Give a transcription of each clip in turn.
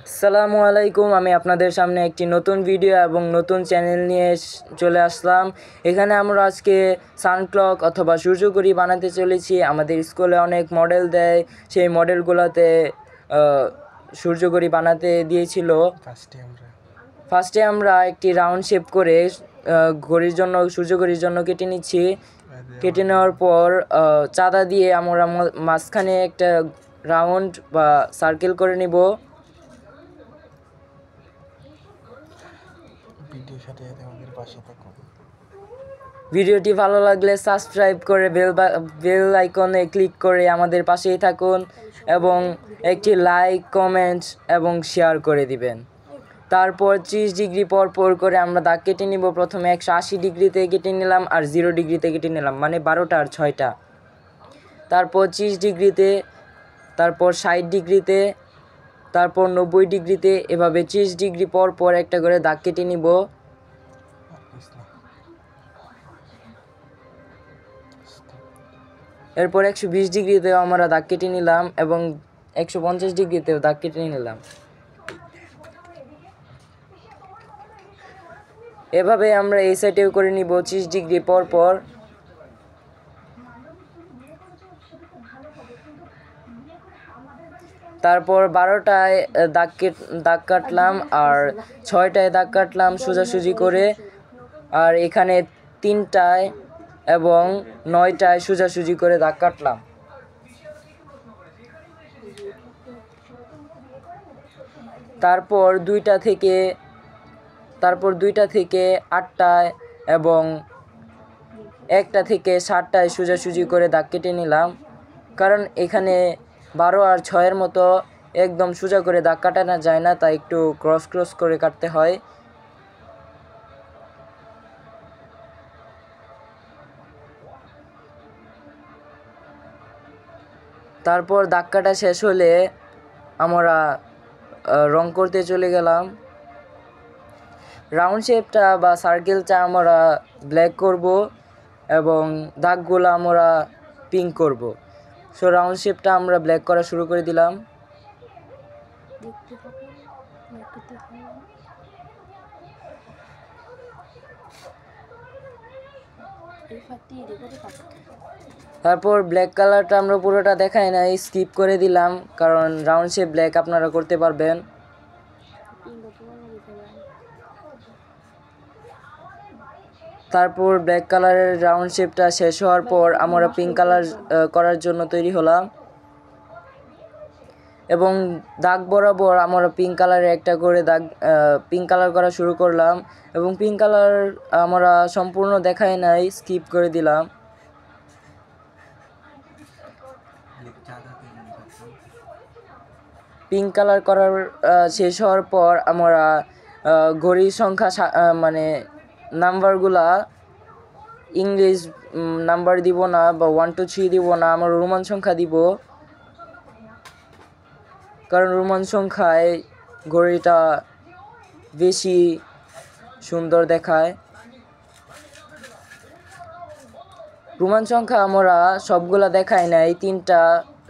আসসালামু আলাইকুম। আমি আপনাদের সামনে একটি নতুন ভিডিও এবং নতুন চ্যানেল নিয়ে চলে আসলাম। এখানে আমরা আজকে সানক্লক অথবা সূর্যঘড়ি বানাতে চলেছি। আমাদের স্কুলে অনেক মডেল দেয়, সেই মডেলগুলোতে সূর্যঘড়ি বানাতে দিয়েছিল। ফার্স্টে আমরা একটি রাউন্ড শেপ করে ঘড়ির জন্য সূর্যঘড়ির জন্য কেটে নিচ্ছি। কেটে নেওয়ার পর চাঁদা দিয়ে আমরা মাঝখানে একটা রাউন্ড বা সার্কেল করে নিব। ভিডিওটি ভালো লাগলে সাবস্ক্রাইব করে বেল আইকনে ক্লিক করে আমাদের পাশেই থাকুন এবং একটি লাইক, কমেন্ট এবং শেয়ার করে দিবেন। তারপর 30 ডিগ্রি পর করে আমরা দাগ কেটে নিব। প্রথমে 180 ডিগ্রিতে কেটে নিলাম আর 0 ডিগ্রিতে কেটে নিলাম, মানে 12টা আর 6টা। তারপর 30 ডিগ্রিতে, তারপর 60 ডিগ্রিতে, তারপর 90 ডিগ্রিতে, এভাবে 30 ডিগ্রি পর একটা করে দাগ কেটে নিব। এরপর 120 ডিগ্রিতেও আমরা দাগ কেটে নিলাম এবং 150 ডিগ্রিতেও দাগ কেটে নিলাম। এভাবে আমরা এই সাইডেও করে নিব 30 ডিগ্রি পর। তারপর 12টায় দাগ কাটলাম আর 6টায় দাগ কাটলাম সোজাসুজি করে, আর এখানে 3টায় এবং 9টায় সোজাসুজি করে দাগ কাটলাম। তারপর 2টা থেকে 8টায় এবং 1টা থেকে 7টায় সোজাসুজি করে দাগ কেটে নিলাম, কারণ এখানে 12 আর 6-এর মতো একদম সোজা করে দাগ কাটানো যায় না, তাই একটু ক্রস করে কাটতে হয়। তারপর দাগ কাটা শেষ হলে আমরা রং করতে চলে গেলাম। রাউন্ড শেপটা বা সার্কেলটা আমরা ব্ল্যাক করব এবং দাগগুলো আমরা পিঙ্ক করব। সো রাউন্ড শেপটা আমরা ব্ল্যাক করা শুরু করে দিলাম। তারপর ব্ল্যাক কালারটা আমরা পুরোটা দেখাই না, স্কিপ করে দিলাম, কারণ রাউন্ড শেপ ব্ল্যাক আপনারা করতে পারবেন। তারপর ব্ল্যাক কালারের রাউন্ড শেপটা শেষ হওয়ার পর আমরা পিঙ্ক কালার করার জন্য তৈরি হলাম এবং দাগ বরাবর আমরা পিঙ্ক কালারের একটা করে দাগ পিঙ্ক কালার করা শুরু করলাম এবং পিঙ্ক কালার আমরা সম্পূর্ণ দেখাই নাই, স্কিপ করে দিলাম। পিঙ্ক কালার করার শেষ হওয়ার পর আমরা ঘড়ির সংখ্যা মানে নাম্বারগুলা ইংলিশ নাম্বার দিব না বা 1 2 3 দিব না, আমরা রোমান সংখ্যা দিব, কারণ রোমান সংখ্যায় ঘড়িটা বেশি সুন্দর দেখায়। রোমান সংখ্যা আমরা সবগুলা দেখাই নাই, 3টা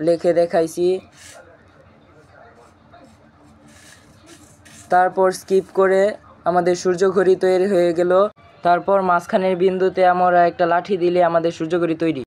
লিখে দেখাইছি। তারপর স্কিপ করে আমাদের সূর্যঘড়ি তৈরি হয়ে গেল। তারপর মাঝখানের বিন্দুতে আমরা একটা লাঠি দিলে আমাদের সূর্যঘড়ি তৈরি।